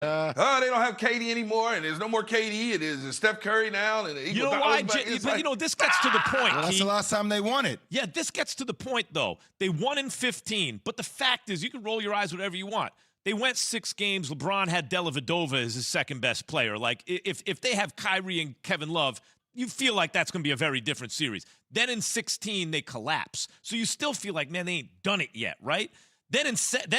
Oh, they don't have KD anymore, and there's no more KD. It is Steph Curry now. And you know why? But this gets to the point. Well, that's the last time they won it. Yeah, this gets to the point, though. They won in 15, but the fact is, you can roll your eyes whatever you want. They went 6 games. LeBron had Dellavedova as his second best player. Like, if they have Kyrie and Kevin Love, you feel like that's going to be a very different series. Then in 16, they collapse. So you still feel like, man, they ain't done it yet, right? Then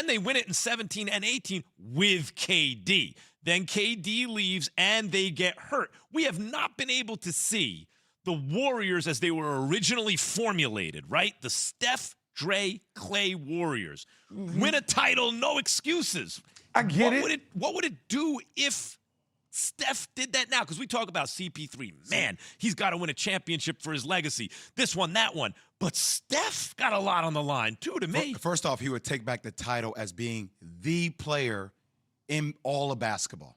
they win it in 17 and 18 with KD. Then KD leaves and they get hurt. We have not been able to see the Warriors as they were originally formulated, right? The Steph, Dre, Clay Warriors. Win a title, no excuses. I get it. What would it do if Steph did that now? Because we talk about CP3. Man, he's got to win a championship for his legacy. This one, that one. But Steph got a lot on the line, too, to me. First off, he would take back the title as being the player in all of basketball.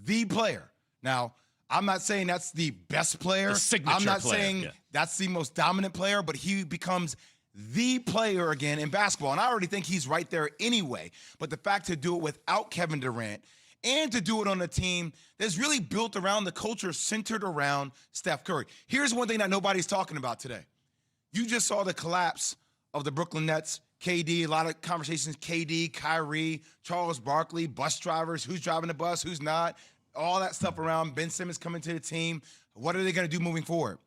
The player. Now, I'm not saying that's the best player. The signature I'm not player, saying that's the most dominant player, but he becomes the player again in basketball. And I already think he's right there anyway. But the fact to do it without Kevin Durant and to do it on a team that's really built around the culture centered around Steph Curry. Here's one thing that nobody's talking about today. You just saw the collapse of the Brooklyn Nets. KD, a lot of conversations, KD, Kyrie, Charles Barkley, bus drivers, who's driving the bus, who's not, all that stuff around, Ben Simmons coming to the team. What are they going to do moving forward?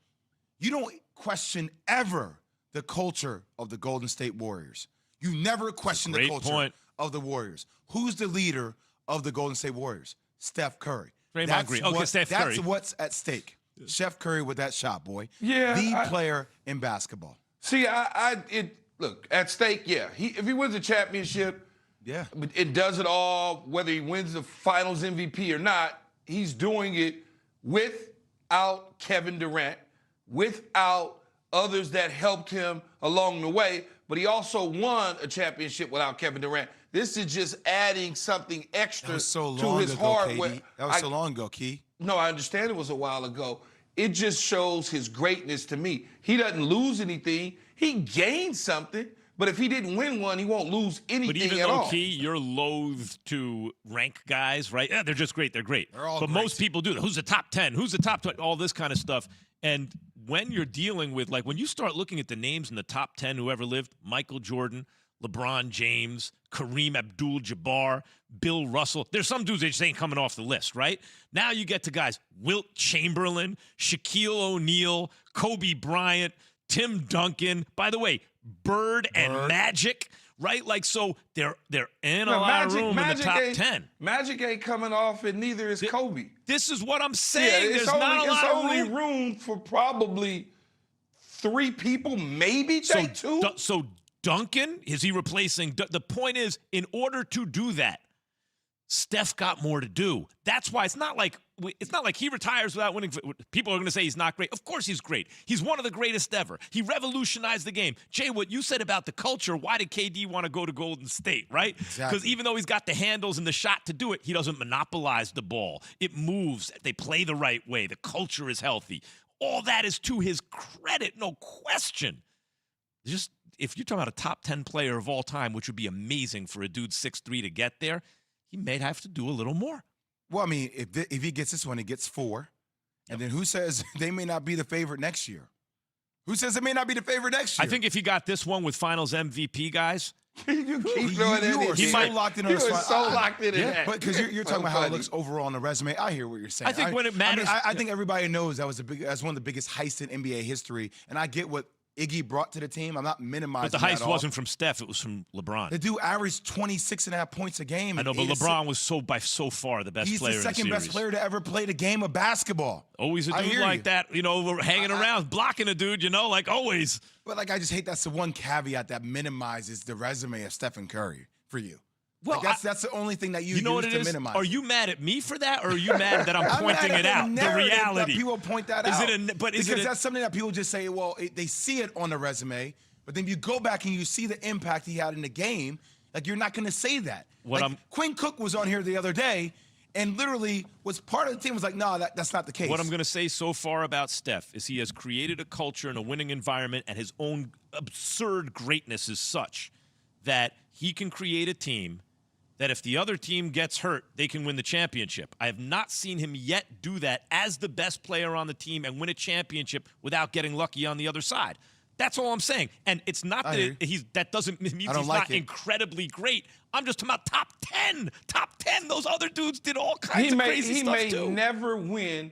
You don't question ever the culture of the Golden State Warriors. You never question the culture of the Warriors. Who's the leader of the Golden State Warriors? Steph Curry. Steph Curry. That's what's at stake. Steph Curry with that shot, boy. Yeah, the player in basketball. See, look, at stake, yeah. If he wins a championship, it does it all, whether he wins the finals MVP or not, he's doing it without Kevin Durant, without others that helped him along the way, but he also won a championship without Kevin Durant. This is just adding something extra to his hardware. That was so long ago, Key. No, I understand it was a while ago. It just shows his greatness to me. He doesn't lose anything. He gained something, but if he didn't win one, he won't lose anything at all. But even though, Key, you're loath to rank guys, right? Yeah, they're just great. They're great. They're all but great. most people do that. Who's the top 10? Who's the top 20? All this kind of stuff. And when you're dealing with, like, when you start looking at the names in the top 10 who ever lived, Michael Jordan, LeBron James, Kareem Abdul-Jabbar, Bill Russell. There's some dudes that just ain't coming off the list, right? Now you get to guys, Wilt Chamberlain, Shaquille O'Neal, Kobe Bryant, Tim Duncan. By the way, Bird and Magic, right? Like, so they're in a lot of room in the top 10. Magic ain't coming off, and neither is Kobe. This is what I'm saying. There's not a lot of room for probably 3 people, maybe two. So Duncan, is he replacing? The point is, in order to do that, Steph got more to do. That's why it's not like he retires without winning. People are going to say he's not great. Of course he's great. He's one of the greatest ever. He revolutionized the game. Jay, what you said about the culture, why did KD want to go to Golden State, right? Because even though he's got the handles and the shot to do it, he doesn't monopolize the ball. It moves. They play the right way. The culture is healthy. All that is to his credit, no question. Just if you're talking about a top 10 player of all time, which would be amazing for a dude 6'3" to get there, he may have to do a little more. Well, I mean, if he gets this one, he gets 4. And then who says they may not be the favorite next year? Who says they may not be the favorite next year? I think if he got this one with finals MVP, guys. You are so locked in on that. But because you're talking about how it looks overall on the resume, I hear what you're saying. I think when it matters. I think everybody knows that's one of the biggest heists in NBA history. And I get what Iggy brought to the team. I'm not minimizing But the heist wasn't from Steph. It was from LeBron. The dude averaged 26.5 points a game. I know, but LeBron was by so far the best player in the series. He's the second best player to ever play the game of basketball. Always a dude like that, hanging around, blocking a dude, like always. But, I just hate that's the one caveat that minimizes the resume of Stephen Curry for you. Well, that's the only thing that you know use what it to is? minimize. Are you mad at me for that, or are you mad that I'm pointing it out? The reality. That people point that out. Because that's something that people just say, well, they see it on the resume, but then you go back and you see the impact he had in the game. Like, you're not going to say that. Quinn Cook was on here the other day and literally was part of the team, was like, no, that's not the case. What I'm going to say so far about Steph is he has created a culture and a winning environment, and his own absurd greatness is such that he can create a team that if the other team gets hurt, they can win the championship. I have not seen him yet do that as the best player on the team and win a championship without getting lucky on the other side. That's all I'm saying. And it's not that that doesn't mean he's not incredibly great. I'm just talking about top 10. Top 10. Those other dudes did all kinds of crazy stuff too. He may never win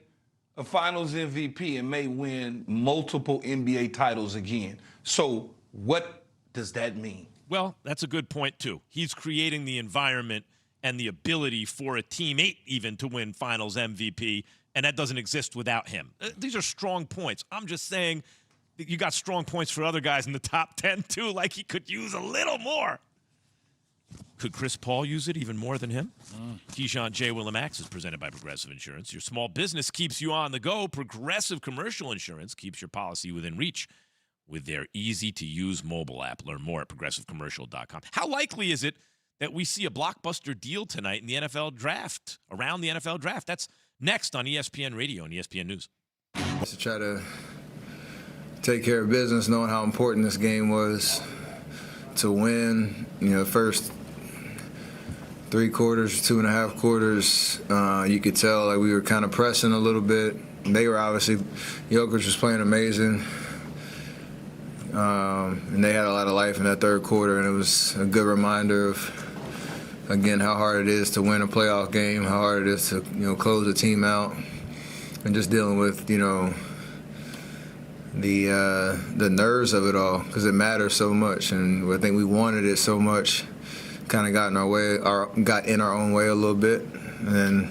a Finals MVP and may win multiple NBA titles again. So what does that mean? Well, that's a good point, too. He's creating the environment and the ability for a teammate even to win Finals MVP, and that doesn't exist without him. These are strong points. I'm just saying that you got strong points for other guys in the top 10, too, like he could use a little more. Could Chris Paul use it even more than him? Keyshawn J. Willimax is presented by Progressive Insurance. Your small business keeps you on the go. Progressive Commercial Insurance keeps your policy within reach with their easy-to-use mobile app. Learn more at progressivecommercial.com. How likely is it that we see a blockbuster deal tonight in the NFL draft, around the NFL draft? That's next on ESPN Radio and ESPN News. To try to take care of business, knowing how important this game was to win. First 3 quarters, 2.5 quarters, you could tell like we were kind of pressing a little bit. They were obviously, Jokic was playing amazing. And they had a lot of life in that 3rd quarter, and it was a good reminder of, again, how hard it is to win a playoff game, how hard it is to, close a team out, and just dealing with, the nerves of it all, because it matters so much, and I think we wanted it so much, kind of got in our own way a little bit, and then,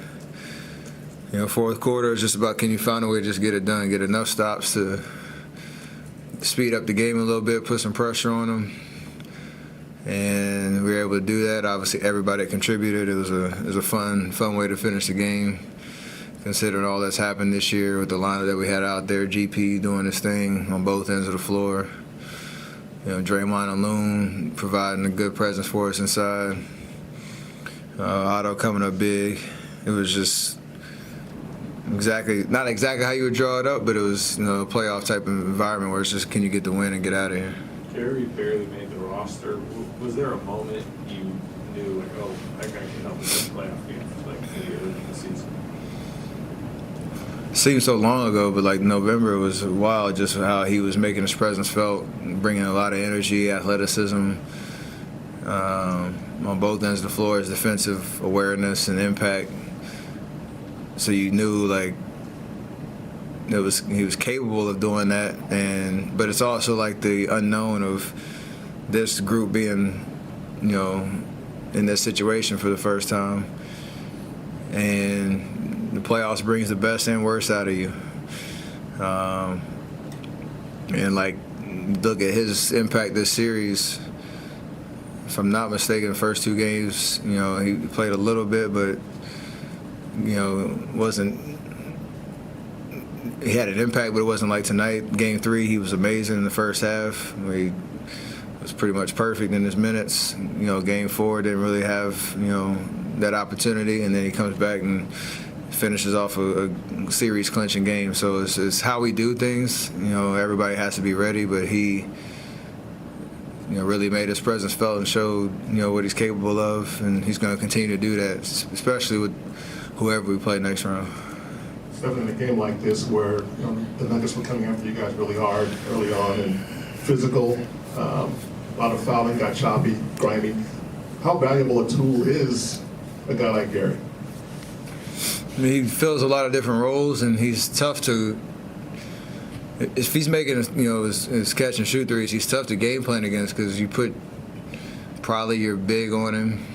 4th quarter is just about, can you find a way to just get it done, get enough stops to speed up the game a little bit, put some pressure on them, and we were able to do that. Obviously, everybody contributed. It was a fun way to finish the game, considering all that's happened this year with the lineup that we had out there. GP doing his thing on both ends of the floor. Draymond and Loon providing a good presence for us inside. Otto coming up big. It was just not exactly how you would draw it up, but it was a playoff type of environment where it's just, can you get the win and get out of here? Curry barely made the roster. Was there a moment you knew, like, oh, that guy can help us in playoff games, like early in the season? It seemed so long ago, but like November was wild, just how he was making his presence felt, bringing a lot of energy, athleticism on both ends of the floor, his defensive awareness and impact. So you knew like he was capable of doing that, but it's also like the unknown of this group being, in this situation for the first time, and the playoffs brings the best and worst out of you. And like look at his impact this series. If I'm not mistaken, the first 2 games, he played a little bit, but he had an impact, but it wasn't like tonight. Game 3, he was amazing in the first half. He was pretty much perfect in his minutes. Game 4 didn't really have, that opportunity, and then he comes back and finishes off a series clinching game. So it's how we do things. Everybody has to be ready, but he really made his presence felt and showed, what he's capable of, and he's going to continue to do that, especially with whoever we play next round. Steph, in a game like this where the Nuggets were coming after you guys really hard early on and physical, a lot of fouling, got choppy, grimy, how valuable a tool is a guy like Gary? He fills a lot of different roles, and he's tough to. If he's making his catch and shoot threes, he's tough to game plan against because you put probably your big on him.